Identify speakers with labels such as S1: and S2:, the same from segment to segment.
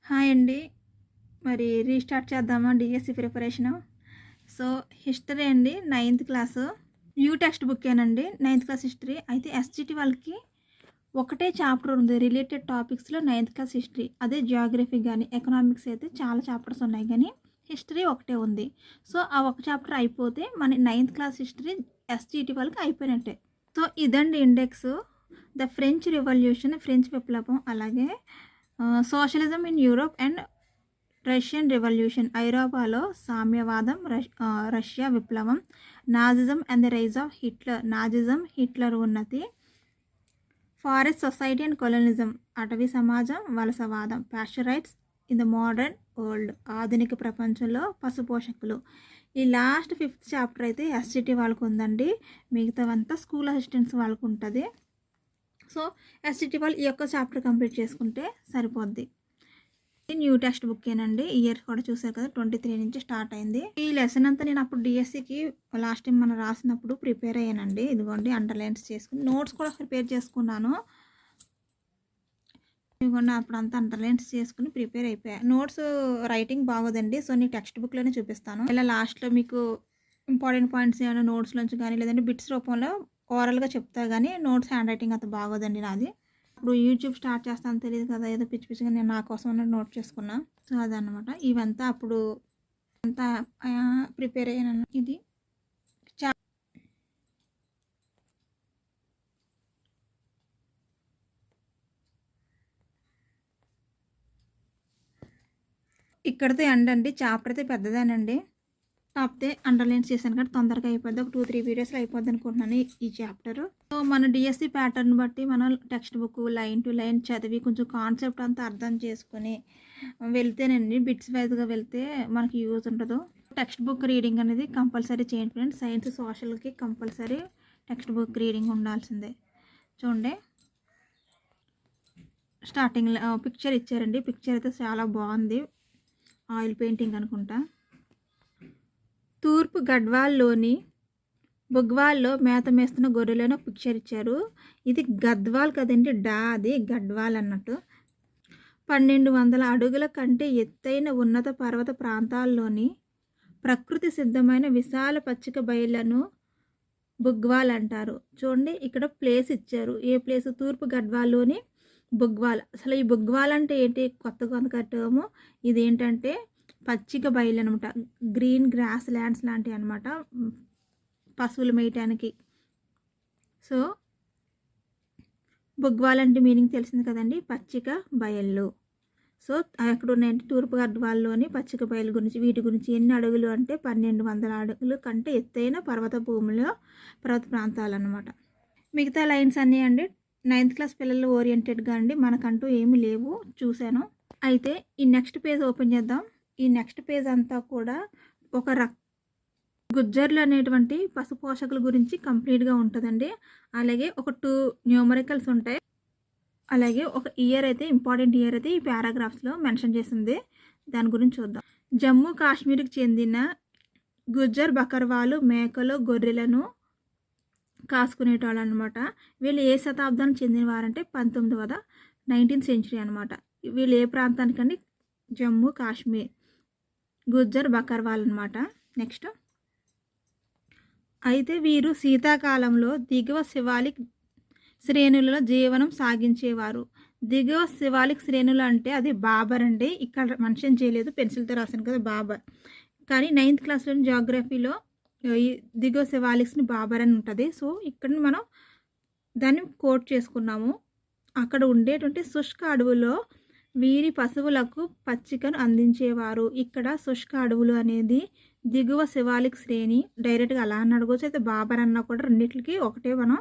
S1: Hi అండి. మరి restart చేద్దామా డిఎస్సి ప్రిపరేషను. సో, హిస్టరీ అండి 9th క్లాసు. న్యూ టెక్స్ట్ బుక్కేనండి 9th క్లాస్ హిస్టరీ. అయితే ఎస్జిటి వాళ్ళకి ఒకటే చాప్టర్ ఉంది రిలేటెడ్ టాపిక్స్‌లో 9th క్లాస్ హిస్టరీ. అదే జియోగ్రఫీ గానీ, ఎకనామిక్స్ అయితే చాలా చాప్టర్స్ ఉన్నాయి గానీ, హిస్టరీ ఒకటే ఉంది. సో, ఆ ఒక చాప్టర్ అయిపోతే మన 9th క్లాస్ హిస్టరీ ఎస్జిటి వాళ్ళకి అయిపోయినట్టే. సో, ఇదండి index. The French revolution, French విప్లవం, అలాగే socialism in Europe and Russian revolution, ఐరోపాలో సామ్యవాదం, రష్యా విప్లవం, Nazism and the rise of Hitler, Nazism, Hitler ఉన్నతి, ఫారెస్ట్ సొసైటీ అండ్ కొలోనిజం, అటవీ సమాజం, వలసవాదం, pastoralists in the modern world, ఆధునిక ప్రపంచంలో పశుపోషకులు. ఈ లాస్ట్ 5th చాప్టర్ అయితే ఎస్జిటి వాళ్ళకు ఉందండి. మిగతావంతా స్కూల్ అసిస్టెంట్స్ వాళ్ళకు ఉంటుంది. సో ఎస్జిటి వాళ్ళు ఈ యొక్క చాప్టర్ కంప్లీట్ చేసుకుంటే సరిపోద్ది. New text బుక్కేనండి. ఇయర్ కూడా చూసారు కదా, 23 నుంచి స్టార్ట్ అయింది. ఈ లెసన్ అంతా నేను అప్పుడు డిఎస్సికి లాస్ట్ టైం మనం రాసినప్పుడు ప్రిపేర్ అయ్యానండి. ఇదిగోండి అండర్లైన్స్ చేసుకుని నోట్స్ కూడా ప్రిపేర్ చేసుకున్నాను. ఇదిగోండి అప్పుడంతా అండర్లైన్స్ చేసుకుని ప్రిపేర్ అయిపోయాను. నోట్స్ రైటింగ్ బాగోదండి. సో నేను టెక్స్ట్ బుక్లోనే చూపిస్తాను. ఇలా లాస్ట్లో మీకు ఇంపార్టెంట్ పాయింట్స్ ఏమైనా నోట్స్లోంచి కానీ లేదంటే బిట్స్ రూపంలో ఓరల్గా చెప్తా కానీ నోట్స్ హ్యాండ్ రైటింగ్ అంత బాగోదండి నాది. ఇప్పుడు యూట్యూబ్ స్టార్ట్ చేస్తాను తెలియదు కదా, ఏదో పిచ్చి పిచ్చిగా నేను నా కోసం అన్నట్టు నోట్ చేసుకున్నా. సో అదనమాట. ఇవంతా అప్పుడు అంతా ప్రిపేర్ అయ్యాను. ఇది ఇక్కడితో ఎండ్ అండి. చాప్టర్ అయితే పెద్దదేనండి. కాకపోతే అండర్లైన్స్ చేశాను కాబట్టి తొందరగా అయిపోద్ది. ఒక 2-3 వీడియోస్లో అయిపోద్ది అనుకుంటున్నాను ఈ చాప్టర్. సో మన డిఎస్సి ప్యాటర్న్ బట్టి మనం text book line to line చదివి కొంచెం కాన్సెప్ట్ అంతా అర్థం చేసుకుని వెళ్తేనండి, బిట్స్ వైజ్గా వెళ్తే మనకి యూజ్ ఉండదు. టెక్స్ట్ బుక్ రీడింగ్ అనేది కంపల్సరీ చేయండి ఫ్రెండ్స్. సైన్స్ సోషల్కి కంపల్సరీ టెక్స్ట్ బుక్ రీడింగ్ ఉండాల్సిందే. చూడండి స్టార్టింగ్లో పిక్చర్ ఇచ్చారండి. పిక్చర్ అయితే చాలా బాగుంది. ఆయిల్ పెయింటింగ్ అనుకుంటా. తూర్పు గడ్వాల్లోని బుగ్వాల్లో మేత మేస్తున్న గొర్రెలను పిక్చర్ ఇచ్చారు. ఇది గద్వాల్ కదండి, అది గడ్వాల్ అన్నట్టు. 1200 అడుగుల కంటే ఎత్తైన ఉన్నత పర్వత ప్రాంతాల్లోని ప్రకృతి సిద్ధమైన విశాల పచ్చిక బయళ్లను బుగ్వాల్ అంటారు. చూడండి ఇక్కడ ప్లేస్ ఇచ్చారు. ఏ ప్లేస్? తూర్పు గడ్వాల్లోని బుగ్వాల్. అసలు ఈ బుగ్వాల్ అంటే ఏంటి? కొత్తగా కట్టాము. ఇదేంటంటే పచ్చిక బయలు అనమాట. గ్రీన్ గ్రాస్ ల్యాండ్స్ లాంటివి అనమాట, పశువులు మేయటానికి. సో బుగ్వాల్ అంటే మీనింగ్ తెలిసింది కదండి, పచ్చిక బయళ్ళు. సో అక్కడ ఉన్నాయంటే తూర్పు గడ్వాల్లోని పచ్చిక బయలు గురించి. వీటి గురించి ఎన్ని అడుగులు అంటే 1200 అడుగులు కంటే ఎత్తైన పర్వత భూమిలో పర్వత ప్రాంతాలు అనమాట. మిగతా లైన్స్ అన్నీ అండి 9th క్లాస్ పిల్లలు ఓరియంటెడ్గా అండి, మనకంటూ ఏమీ లేవు, చూశాను. అయితే ఈ నెక్స్ట్ పేజ్ ఓపెన్ చేద్దాం. ఈ నెక్స్ట్ పేజ్ అంతా కూడా ఒక గుజ్జర్లు అనేటువంటి పశు పోషకుల గురించి కంప్లీట్గా ఉంటుందండి. అలాగే ఒక 2 న్యూమరికల్స్ ఉంటాయి. అలాగే ఒక ఇయర్ అయితే, ఇంపార్టెంట్ ఇయర్ అయితే ఈ పారాగ్రాఫ్స్లో మెన్షన్ చేసింది. దాని గురించి చూద్దాం. జమ్మూ కాశ్మీర్కి చెందిన గుజ్జర్ బకర్వాలు మేకలు గొర్రెలను కాసుకునేటోళ్ళు అనమాట. వీళ్ళు ఏ శతాబ్దానికి చెందినవారంటే 19th సెంచరీ అనమాట. వీళ్ళు ఏ ప్రాంతానికండి? జమ్మూ కాశ్మీర్, గుజ్జర్ బకర్వాల్ అనమాట. నెక్స్ట్ అయితే వీరు శీతాకాలంలో దిగువ శివాలిక్ శ్రేణులలో జీవనం సాగించేవారు. దిగువ శివాలిక్ శ్రేణులు అంటే అది బాబర్ అండి. ఇక్కడ మెన్షన్ చేయలేదు, పెన్సిల్తో రాశాను కదా బాబర్. కానీ 9th క్లాస్లోని జియోగ్రఫీలో ఈ దిగువ శివాలిక్స్ని బాబర్ అని ఉంటుంది. సో ఇక్కడ మనం దాన్ని కోట్ చేసుకున్నాము. అక్కడ ఉండేటువంటి శుష్క అడవుల్లో వీరి పశువులకు పచ్చికను అందించేవారు. ఇక్కడ శుష్క అడవులు అనేది దిగువ శివాలిక్ శ్రేణి. డైరెక్ట్గా అలా అని అడగవచ్చు, అయితే బాబర్ అన్నా కూడా రెండింటికి ఒకటే మనం.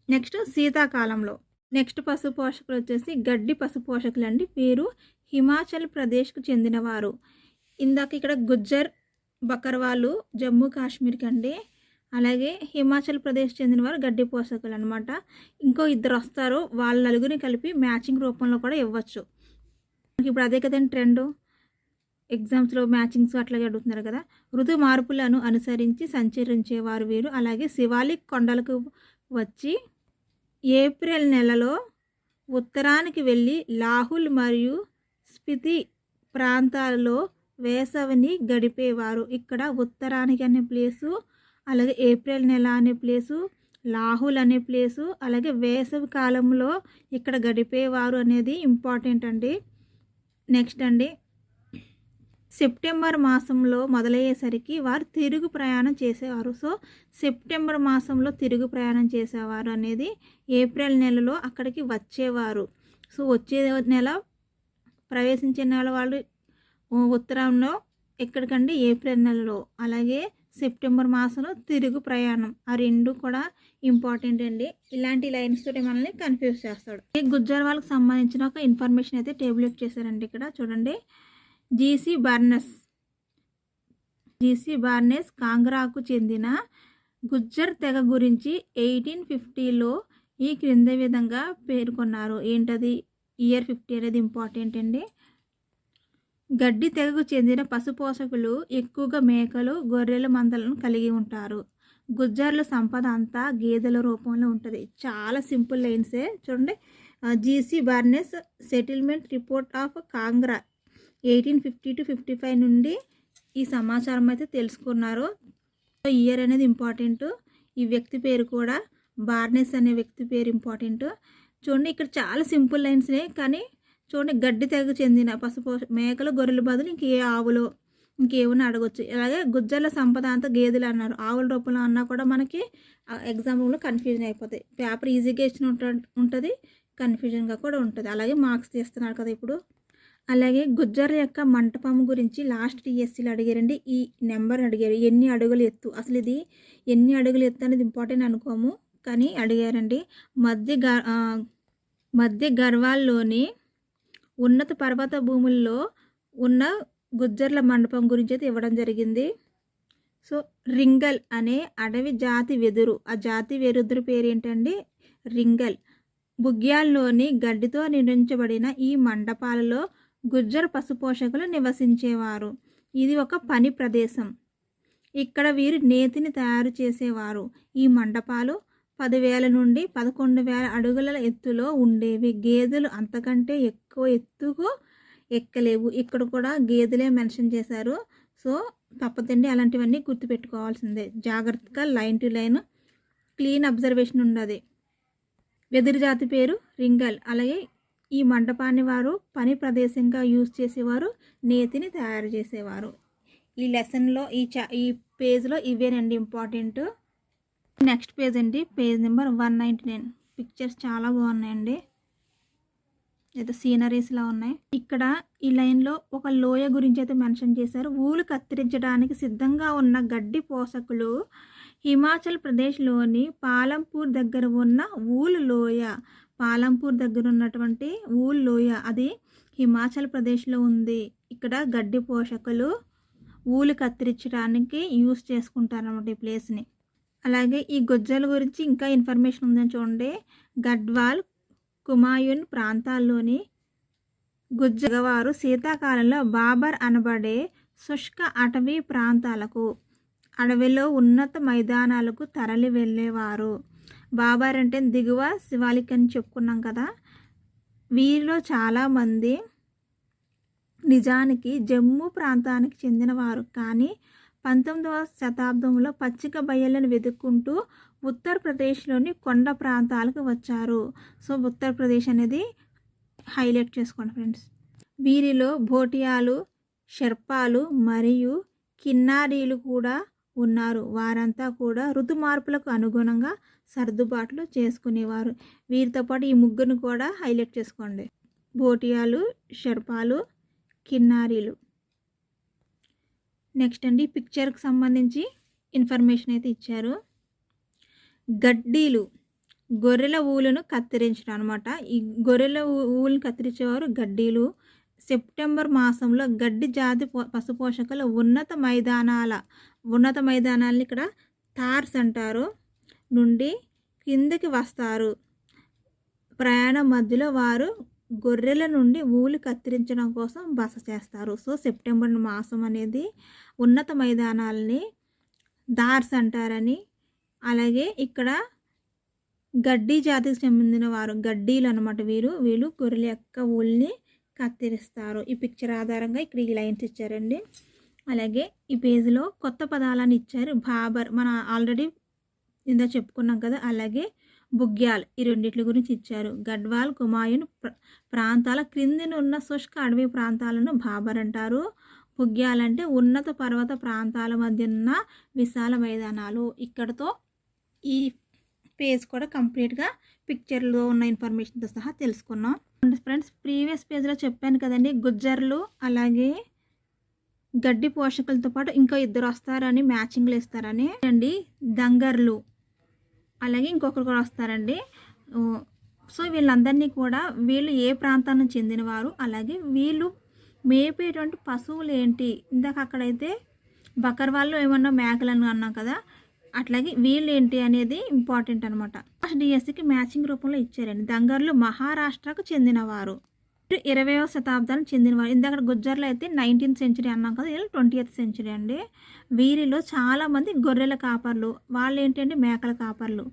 S1: నెక్స్ట్ శీతాకాలంలో నెక్స్ట్ పశు పోషకులు వచ్చేసి గడ్డి పశు పోషకులు అండి. వీరు హిమాచల్ ప్రదేశ్కు చెందినవారు. ఇందాక ఇక్కడ గుజ్జర్ బకర్వాలు జమ్మూ కాశ్మీర్కి అండి. అలాగే హిమాచల్ ప్రదేశ్ చెందినవారు గడ్డి పోషకులు అనమాట. ఇంకో 2 వస్తారు, వాళ్ళ నలుగురిని కలిపి మ్యాచింగ్ రూపంలో కూడా ఇవ్వచ్చు. ఇప్పుడు అదే కదండి ట్రెండ్, ఎగ్జామ్స్లో మ్యాచింగ్స్ అట్లాగే అడుగుతున్నారు కదా. ఋతు మార్పులను అనుసరించి సంచరించేవారు వీరు. అలాగే శివాలిక్ కొండలకు వచ్చి ఏప్రిల్ నెలలో ఉత్తరానికి వెళ్ళి లాహుల్ మరియు స్పితి ప్రాంతాల్లో వేసవిని గడిపేవారు. ఇక్కడ ఉత్తరానికి అనే ప్లేసు, అలాగే ఏప్రిల్ నెల అనే ప్లేసు, లాహుల్ అనే ప్లేసు, అలాగే వేసవి కాలంలో ఇక్కడ గడిపేవారు అనేది ఇంపార్టెంట్ అండి. నెక్స్ట్ అండి, సెప్టెంబర్ మాసంలో మొదలయ్యేసరికి వారు తిరుగు ప్రయాణం చేసేవారు. సో సెప్టెంబర్ మాసంలో తిరుగు ప్రయాణం చేసేవారు అనేది ఏప్రిల్ నెలలో అక్కడికి వచ్చేవారు. సో వచ్చే నెల ప్రవేశించే నెల వాళ్ళు ఉత్తరంలో ఎక్కడికండి, ఏప్రిల్ నెలలో. అలాగే సెప్టెంబర్ మాసంలో తిరుగు ప్రయాణం, ఆ రెండు కూడా ఇంపార్టెంట్ అండి. ఇలాంటి లైన్స్ తోటి మనల్ని కన్ఫ్యూజ్ చేస్తాడు. ఈ గుజ్జర్ వాళ్ళకి సంబంధించిన ఒక ఇన్ఫర్మేషన్ అయితే టేబుల్ చేశారండి. ఇక్కడ చూడండి, జీసీ బార్నెస్ కాంగ్రాకు చెందిన గుజ్జర్ తెగ గురించి 1850లో ఈ క్రింది విధంగా పేర్కొన్నారు. ఏంటది, ఇయర్ 50 అనేది ఇంపార్టెంట్ అండి. గడ్డి తెగకు చెందిన పశుపోషకులు ఎక్కువగా మేకలు, గొర్రెల మందలను కలిగి ఉంటారు. గుజ్జర్ల సంపద అంతా గేదెల రూపంలో ఉంటుంది. చాలా సింపుల్ లైన్సే చూడండి. GC Barnes settlement report of Kangra 1850 to 55 నుండి ఈ సమాచారం అయితే తెలుసుకున్నారు. ఇయర్ అనేది ఇంపార్టెంట్. ఈ వ్యక్తి పేరు కూడా బార్నెస్ అనే వ్యక్తి పేరు ఇంపార్టెంట్. చూడండి, ఇక్కడ చాలా సింపుల్ లైన్స్నే, కానీ చూడండి, గడ్డి తెగకు చెందిన మేకలు, గొర్రెల బదులు ఇంకే ఆవులు ఇంకేమైనా అడగొచ్చు. అలాగే గుజ్జర్ల సంపద అంతా గేదెలు అన్నారు. ఆవుల రూపంలో అన్నా కూడా మనకి ఎగ్జామ్లో కన్ఫ్యూజన్ అయిపోతాయి. పేపర్ ఈజీగా ఇచ్చిన ఉంటుంది, కన్ఫ్యూజన్గా కూడా ఉంటుంది. అలాగే మార్క్స్ తీస్తున్నారు కదా ఇప్పుడు. అలాగే గుజ్జర్ల యొక్క మంటపం గురించి లాస్ట్ టీఎస్సీలో అడిగారండి. ఈ నెంబర్ అడిగారు, ఎన్ని అడుగులు ఎత్తు. అసలు ఇది ఎన్ని అడుగులు ఎత్తు అనేది ఇంపార్టెంట్ అనుకోము, కానీ అడిగారండి. మధ్య గర్వాల్లోని ఉన్నత పర్వత భూముల్లో ఉన్న గుజ్జర్ల మండపం గురించి అయితే ఇవ్వడం జరిగింది. సో రింగల్ అనే అడవి జాతి వెదురు, ఆ జాతి వెదురు పేరు ఏంటండి, రింగల్. బుగ్యాల్లోని గడ్డితో నిర్మించబడిన ఈ మండపాలలో గుజ్జర్ పశుపోషకులు నివసించేవారు. ఇది ఒక పని ప్రదేశం. ఇక్కడ వీరు నేతిని తయారు చేసేవారు. ఈ మండపాలు 10,000 నుండి 11,000 అడుగుల ఎత్తులో ఉండేవి. గేదెలు అంతకంటే ఎక్కువ ఎత్తుకు ఎక్కలేవు. ఇక్కడ కూడా గేదెలే మెన్షన్ చేశారు. సో తప్పదండి, అలాంటివన్నీ గుర్తుపెట్టుకోవాల్సిందే. జాగ్రత్తగా line to line clean observation ఉన్నది. వెదురు జాతి పేరు రింగల్. అలాగే ఈ మండపాన్ని వారు పని ప్రదేశంగా యూజ్ చేసేవారు, నేతిని తయారు చేసేవారు. ఈ లెసన్లో ఈ పేజ్లో ఇవేనండి ఇంపార్టెంట్. నెక్స్ట్ పేజ్ అండి, పేజ్ నెంబర్ 199. పిక్చర్స్ చాలా బాగున్నాయండి, ఏదో సీనరీస్లా ఉన్నాయి. ఇక్కడ ఈ లైన్లో ఒక లోయ గురించి అయితే మెన్షన్ చేశారు. ఊలు కత్తిరించడానికి సిద్ధంగా ఉన్న గడ్డి పోషకులు హిమాచల్ ప్రదేశ్లోని పాలంపూర్ దగ్గర ఉన్న ఊలు లోయ. పాలంపూర్ దగ్గర ఉన్నటువంటి ఊల్ లోయ అది హిమాచల్ ప్రదేశ్లో ఉంది. ఇక్కడ గడ్డి పోషకులు ఊలు కత్తిరించడానికి యూస్ చేసుకుంటారన్నమాట ఈ ప్లేస్ని. అలాగే ఈ గుజ్జల గురించి ఇంకా ఇన్ఫర్మేషన్ ఉందని చూడండి. గడ్వాల్, కుమాయున్ ప్రాంతాల్లోని గుజ్జగవారు శీతాకాలంలో బాబర్ అనబడే శుష్క అటవీ ప్రాంతాలకు, అడవిలో ఉన్నత మైదానాలకు తరలి వెళ్ళేవారు. బాబర్ అంటే దిగువ శివాలిక్ అని చెప్పుకున్నాం కదా. వీరిలో చాలామంది నిజానికి జమ్మూ ప్రాంతానికి చెందినవారు, కానీ 19వ శతాబ్దంలో పచ్చిక బయళ్ళను వెతుక్కుంటూ ఉత్తరప్రదేశ్లోని కొండ ప్రాంతాలకు వచ్చారు. సో ఉత్తరప్రదేశ్ అనేది హైలైట్ చేసుకోండి ఫ్రెండ్స్. వీరిలో భోటియాలు, షెర్పాలు మరియు కిన్నారీలు కూడా ఉన్నారు. వారంతా కూడా ఋతు మార్పులకు అనుగుణంగా సర్దుబాట్లు చేసుకునేవారు. వీరితో పాటు ఈ ముగ్గురిని కూడా హైలైట్ చేసుకోండి, భోటియాలు, షెర్పాలు, కిన్నారీలు. నెక్స్ట్ అండి, పిక్చర్కి సంబంధించి ఇన్ఫర్మేషన్ అయితే ఇచ్చారు. గడ్డీలు, గొర్రెల ఊలును కత్తిరించడం అనమాట. ఈ గొర్రెల ఊలును కత్తిరించేవారు గడ్డీలు. సెప్టెంబర్ మాసంలో గడ్డి జాతి పశుపోషకుల ఉన్నత మైదానాలని ఇక్కడ థార్స్ అంటారు నుండి కిందకి వస్తారు. ప్రయాణం మధ్యలో వారు గొర్రెల నుండి ఊలు కత్తిరించడం కోసం బస చేస్తారు. సో సెప్టెంబర్ మాసం అనేది ఉన్నత మైదానాలని థార్స్ అంటారని, అలాగే ఇక్కడ గడ్డి జాతికి చెందిన వారు గడ్డీలు అనమాట. వీళ్ళు గొర్రెల యొక్క ఊల్ని కత్తిరిస్తారు. ఈ పిక్చర్ ఆధారంగా ఇక్కడ ఈ లైన్స్ ఇచ్చారండి. అలాగే ఈ పేజీలో కొత్త పదాలను ఇచ్చారు. బాబర్ మన ఆల్రెడీ ఇందా చెప్పుకున్నాం కదా. అలాగే బుగ్యాల్ ఈ రెండిట్ల గురించి ఇచ్చారు. గడ్వాల్, కుమాయూన్ ప్రాంతాల క్రిందినున్న శుష్క అడవి ప్రాంతాలను బాబర్ అంటారు. బుగ్యాల్ అంటే ఉన్నత పర్వత ప్రాంతాల మధ్య ఉన్న విశాల మైదానాలు. ఇక్కడతో ఈ పేజ్ కూడా కంప్లీట్గా పిక్చర్లో ఉన్న ఇన్ఫర్మేషన్తో సహా తెలుసుకున్నాం ఫ్రెండ్స్. ప్రీవియస్ పేజ్లో చెప్పాను కదండి, గుజ్జర్లు అలాగే గడ్డి పోషకులతో పాటు ఇంకా ఇద్దరు వస్తారని, మ్యాచింగ్లు ఇస్తారని అండి. దంగర్లు అలాగే ఇంకొకరు కూడా వస్తారండి. సో వీళ్ళందరినీ కూడా వీళ్ళు ఏ ప్రాంతానికి చెందినవారు, అలాగే వీళ్ళు మేపేటువంటి పశువులు ఏంటి, ఇందాక అక్కడైతే బకర్వాళ్ళు ఏమన్నా మేకలను అన్నాం కదా, అట్లాగే వీళ్ళు ఏంటి అనేది ఇంపార్టెంట్ అనమాట. డిఎస్సికి మ్యాచింగ్ రూపంలో ఇచ్చారండి. దంగర్లు మహారాష్ట్రకు చెందినవారు, 20వ శతాబ్దానికి చెందినవారు. ఇందాక గుజ్జర్లు అయితే 19th సెంచరీ అన్నాం కదా, వీళ్ళు 20th సెంచరీ అండి. వీరిలో చాలామంది గొర్రెల కాపర్లు, వాళ్ళు ఏంటంటే మేకల కాపర్లు,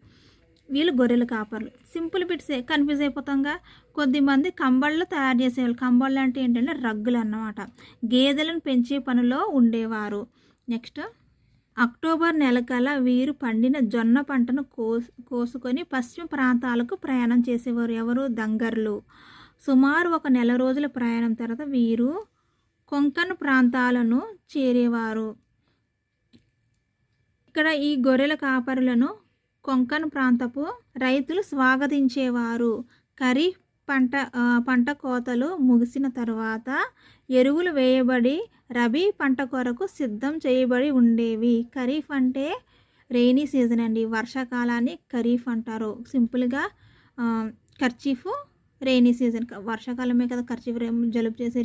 S1: వీళ్ళు గొర్రెల కాపర్లు. సింపుల్ బిట్సే, కన్ఫ్యూజ్ అయిపోతాంగా. కొద్దిమంది కంబళ్ళు తయారు చేసేవాళ్ళు. కంబళ్ళు అంటే ఏంటంటే రగ్గులు అన్నమాట. గేదెలను పెంచే పనిలో ఉండేవారు. నెక్స్ట్, అక్టోబర్ నెలకల వీరు పండిన జొన్న పంటను కోసుకొని పశ్చిమ ప్రాంతాలకు ప్రయాణం చేసేవారు. ఎవరు? దంగర్లు. సుమారు 1 నెల రోజుల ప్రయాణం తర్వాత వీరు కొంకణ్ ప్రాంతాలను చేరేవారు. ఇక్కడ ఈ గొర్రెల కాపరులను కొంకణ్ ప్రాంతపు రైతులు స్వాగతించేవారు. ఖరీఫ్ పంట కోతలు ముగిసిన తర్వాత ఎరువులు వేయబడి రబీ పంట కొరకు సిద్ధం చేయబడి ఉండేవి. ఖరీఫ్ అంటే రెయినీ సీజన్ అండి. వర్షాకాలాన్ని ఖరీఫ్ అంటారు. సింపుల్గా ఖర్చీఫ్ రెయినీ సీజన్, వర్షాకాలమే కదా ఖర్చీఫ్ జలుబు చేసి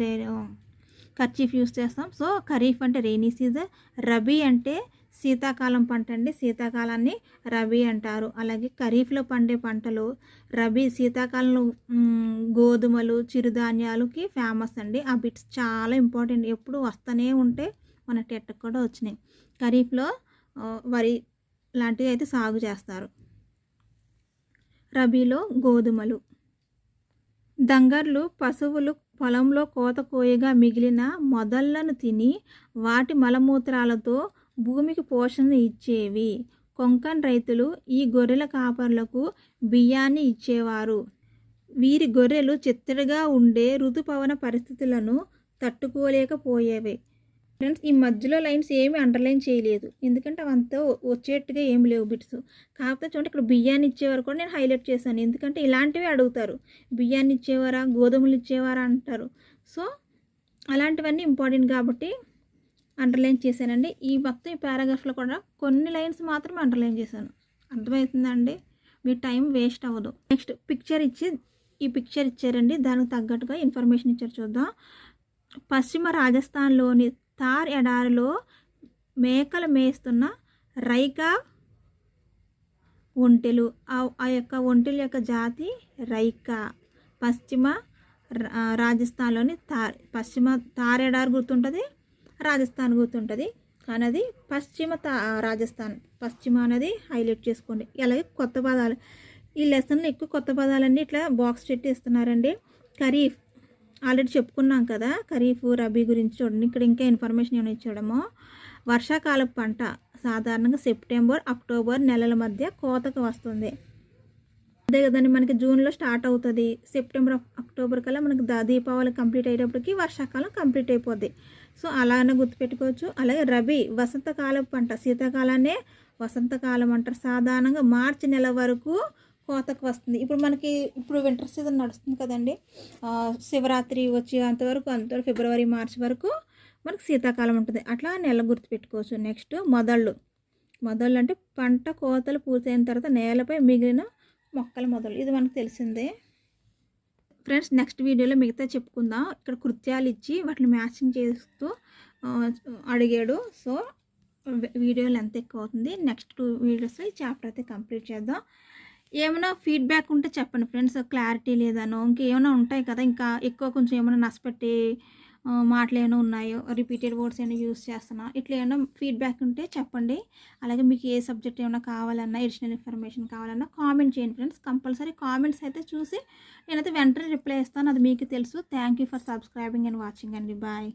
S1: ఖర్చీఫ్ యూస్ చేస్తాం. సో ఖరీఫ్ అంటే రెయినీ సీజన్. రబీ అంటే శీతాకాలం పంట అండి. శీతాకాలాన్ని రబీ అంటారు. అలాగే ఖరీఫ్లో పండే పంటలు రబీ, శీతాకాలంలో గోధుమలు, చిరుధాన్యాలకి ఫేమస్ అండి. ఆ బిట్స్ చాలా ఇంపార్టెంట్, ఎప్పుడు వస్తూనే ఉంటే మన టెట్కి కూడా వచ్చినాయి. ఖరీఫ్లో వరి లాంటివి అయితే సాగు చేస్తారు, రబీలో గోధుమలు. దంగర్లు పశువులు పొలంలో కోత కోయగా మిగిలిన మొదళ్లను తిని వాటి మలమూత్రాలతో భూమికి పోషణ ఇచ్చేవి. కొంకణ్ రైతులు ఈ గొర్రెల కాపర్లకు బియ్యాన్ని ఇచ్చేవారు. వీరి గొర్రెలు చిత్తడిగా ఉండే ఋతుపవన పరిస్థితులను తట్టుకోలేకపోయేవి. ఫ్రెండ్స్, ఈ మధ్యలో లైన్స్ ఏమి అండర్లైన్ చేయలేదు, ఎందుకంటే అవంతా వచ్చేట్టుగా ఏమి లేవు బిట్స్. కాకపోతే చూడండి, ఇక్కడ బియ్యాన్ని ఇచ్చేవారు కూడా నేను హైలైట్ చేశాను, ఎందుకంటే ఇలాంటివి అడుగుతారు. బియ్యాన్ని ఇచ్చేవారా, గోధుమలు ఇచ్చేవారా అంటారు. సో అలాంటివన్నీ ఇంపార్టెంట్ కాబట్టి అండర్లైన్ చేశానండి. ఈ మొత్తం ఈ పారాగ్రాఫ్లో కూడా కొన్ని లైన్స్ మాత్రమే అండర్లైన్ చేశాను. అర్థమవుతుందండి, మీ టైం వేస్ట్ అవ్వదు. నెక్స్ట్ ఈ పిక్చర్ ఇచ్చారండి, దానికి తగ్గట్టుగా ఇన్ఫర్మేషన్ ఇచ్చారు. చూద్దాం. పశ్చిమ రాజస్థాన్లోని థార్ ఎడారిలో మేకలు మేస్తున్న రైకా ఒంటెలు. ఆ యొక్క ఒంటెల యొక్క జాతి రైకా. పశ్చిమ రాజస్థాన్లోని థార్ ఎడారి గుర్తుంటుంది, రాజస్థాన్ గుర్తుంటుంది, కానీ అది రాజస్థాన్. పశ్చిమ అనేది హైలైట్ చేసుకోండి. అలాగే కొత్త పదాలు, ఈ లెసన్లో ఎక్కువ కొత్త పదాలన్నీ ఇట్లా బాక్స్ పెట్టి ఇస్తున్నారండి. ఖరీఫ్ ఆల్రెడీ చెప్పుకున్నాం కదా, ఖరీఫ్ రబీ గురించి. చూడండి, ఇక్కడ ఇంకా ఇన్ఫర్మేషన్ ఏమైనా ఇచ్చాడమో. వర్షాకాలపు పంట సాధారణంగా సెప్టెంబర్, అక్టోబర్ నెలల మధ్య కోతకు వస్తుంది. అదే కదండి, మనకి జూన్లో స్టార్ట్ అవుతుంది, సెప్టెంబర్, అక్టోబర్ కల్లా మనకి దీపావళి కంప్లీట్ అయ్యేటప్పటికి వర్షాకాలం కంప్లీట్ అయిపోద్ది. సో అలానే గుర్తుపెట్టుకోవచ్చు. అలాగే రబీ వసంతకాలపు పంట, శీతాకాలాన్నే వసంతకాలం అంటారు. సాధారణంగా మార్చి నెల వరకు కోతకు వస్తుంది. ఇప్పుడు వింటర్ సీజన్ నడుస్తుంది కదండి, శివరాత్రి వచ్చి అంతవరకు ఫిబ్రవరి, మార్చి వరకు మనకు శీతాకాలం ఉంటుంది. అట్లా నెల గుర్తుపెట్టుకోవచ్చు. నెక్స్ట్, మొదళ్ళు అంటే పంట కోతలు పూర్తయిన తర్వాత నేలపై మిగిలిన మొక్కల మొదలు. ఇది మనకు తెలిసిందే ఫ్రెండ్స్. నెక్స్ట్ వీడియోలో మిగతా చెప్పుకుందాం. ఇక్కడ కృత్యాలు ఇచ్చి వాటిని మ్యాచింగ్ చేస్తూ అడిగాడు. సో వీడియో లెంత్ ఎక్కువ అవుతుంది. నెక్స్ట్ 2 వీడియోస్లో ఈ చాప్టర్ అయితే కంప్లీట్ చేద్దాం. ఏమైనా ఫీడ్బ్యాక్ ఉంటే చెప్పండి ఫ్రెండ్స్, క్లారిటీ లేదనో ఇంకేమైనా ఉంటాయి కదా, ఇంకా ఎక్కువ కొంచెం ఏమైనా నష్టపెట్టి మాటలు ఏమైనా ఉన్నాయో, రిపీటెడ్ వర్డ్స్ ఏమైనా యూస్ చేస్తున్నా, ఇట్లా ఏమైనా ఫీడ్బ్యాక్ ఉంటే చెప్పండి. అలాగే మీకు ఏ సబ్జెక్ట్ ఏమైనా కావాలన్నా, అడిషనల్ ఇన్ఫర్మేషన్ కావాలన్నా కామెంట్ చేయండి ఫ్రెండ్స్. కంపల్సరీ కామెంట్స్ అయితే చూసి నేనైతే వెంటనే రిప్లై ఇస్తాను. అది మీకు తెలుసు. Thank you for subscribing and watching అండి. బాయ్.